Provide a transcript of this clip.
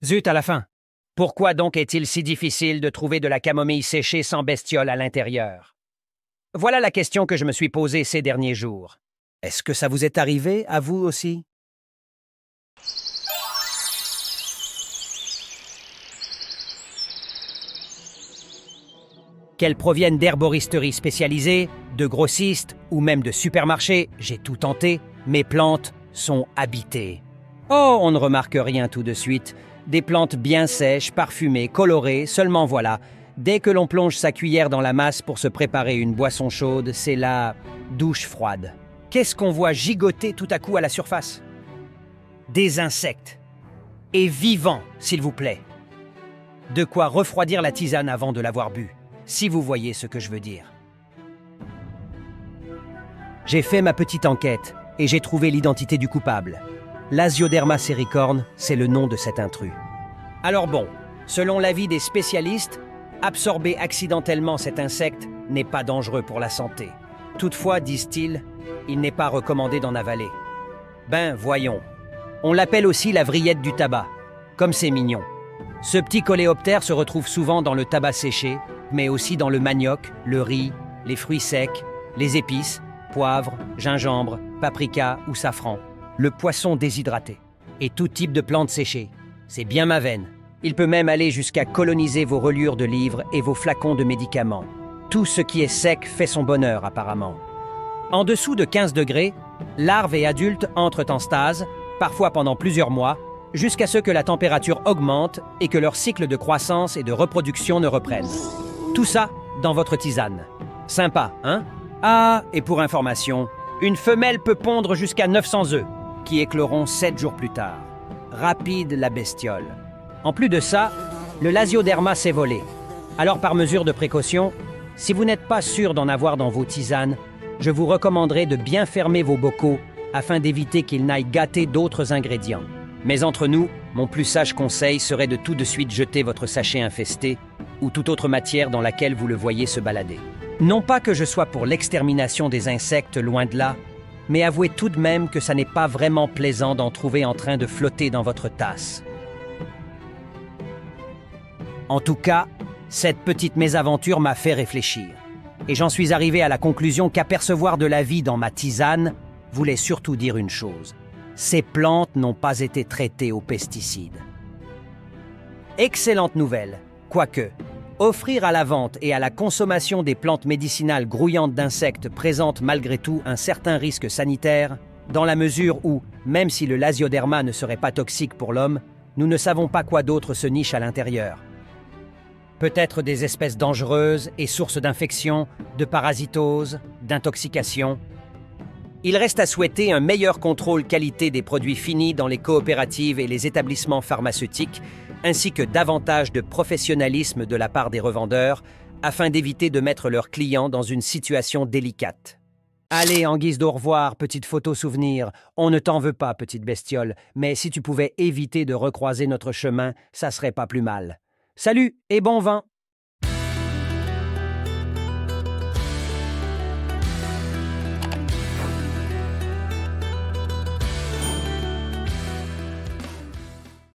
Zut, à la fin. Pourquoi donc est-il si difficile de trouver de la camomille séchée sans bestiole à l'intérieur? Voilà la question que je me suis posée ces derniers jours. Est-ce que ça vous est arrivé, à vous aussi? Qu'elles proviennent d'herboristeries spécialisées, de grossistes ou même de supermarchés, j'ai tout tenté, mes plantes sont habitées. Oh, on ne remarque rien tout de suite. Des plantes bien sèches, parfumées, colorées, seulement voilà. Dès que l'on plonge sa cuillère dans la masse pour se préparer une boisson chaude, c'est la douche froide. Qu'est-ce qu'on voit gigoter tout à coup à la surface? Des insectes. Et vivants, s'il vous plaît. De quoi refroidir la tisane avant de l'avoir bu, si vous voyez ce que je veux dire. J'ai fait ma petite enquête et j'ai trouvé l'identité du coupable. L'Asioderma sericorne, c'est le nom de cet intrus. Alors bon, selon l'avis des spécialistes, absorber accidentellement cet insecte n'est pas dangereux pour la santé. Toutefois, disent-ils, il n'est pas recommandé d'en avaler. Ben, voyons. On l'appelle aussi la vrillette du tabac. Comme c'est mignon. Ce petit coléoptère se retrouve souvent dans le tabac séché, mais aussi dans le manioc, le riz, les fruits secs, les épices, poivre, gingembre, paprika ou safran, le poisson déshydraté et tout type de plantes séchées. C'est bien ma veine. Il peut même aller jusqu'à coloniser vos reliures de livres et vos flacons de médicaments. Tout ce qui est sec fait son bonheur apparemment. En dessous de 15 degrés, larves et adultes entrent en stase, parfois pendant plusieurs mois, jusqu'à ce que la température augmente et que leur cycle de croissance et de reproduction ne reprenne. Tout ça dans votre tisane. Sympa, hein? Ah, et pour information, une femelle peut pondre jusqu'à 900 œufs, qui écloront 7 jours plus tard. Rapide la bestiole. En plus de ça, le Lasioderma s'est volé. Alors par mesure de précaution, si vous n'êtes pas sûr d'en avoir dans vos tisanes, je vous recommanderais de bien fermer vos bocaux afin d'éviter qu'ils n'aillent gâter d'autres ingrédients. Mais entre nous, mon plus sage conseil serait de tout de suite jeter votre sachet infesté ou toute autre matière dans laquelle vous le voyez se balader. Non pas que je sois pour l'extermination des insectes, loin de là, mais avouez tout de même que ça n'est pas vraiment plaisant d'en trouver en train de flotter dans votre tasse. En tout cas, cette petite mésaventure m'a fait réfléchir. Et j'en suis arrivé à la conclusion qu'apercevoir de la vie dans ma tisane voulait surtout dire une chose. Ces plantes n'ont pas été traitées aux pesticides. Excellente nouvelle, quoique, offrir à la vente et à la consommation des plantes médicinales grouillantes d'insectes présente malgré tout un certain risque sanitaire, dans la mesure où, même si le Lasioderma ne serait pas toxique pour l'homme, nous ne savons pas quoi d'autre se niche à l'intérieur. Peut-être des espèces dangereuses et sources d'infections, de parasitose, d'intoxication. Il reste à souhaiter un meilleur contrôle qualité des produits finis dans les coopératives et les établissements pharmaceutiques, ainsi que davantage de professionnalisme de la part des revendeurs, afin d'éviter de mettre leurs clients dans une situation délicate. Allez, en guise d'au revoir, petite photo souvenir, on ne t'en veut pas, petite bestiole, mais si tu pouvais éviter de recroiser notre chemin, ça serait pas plus mal. Salut et bon vin!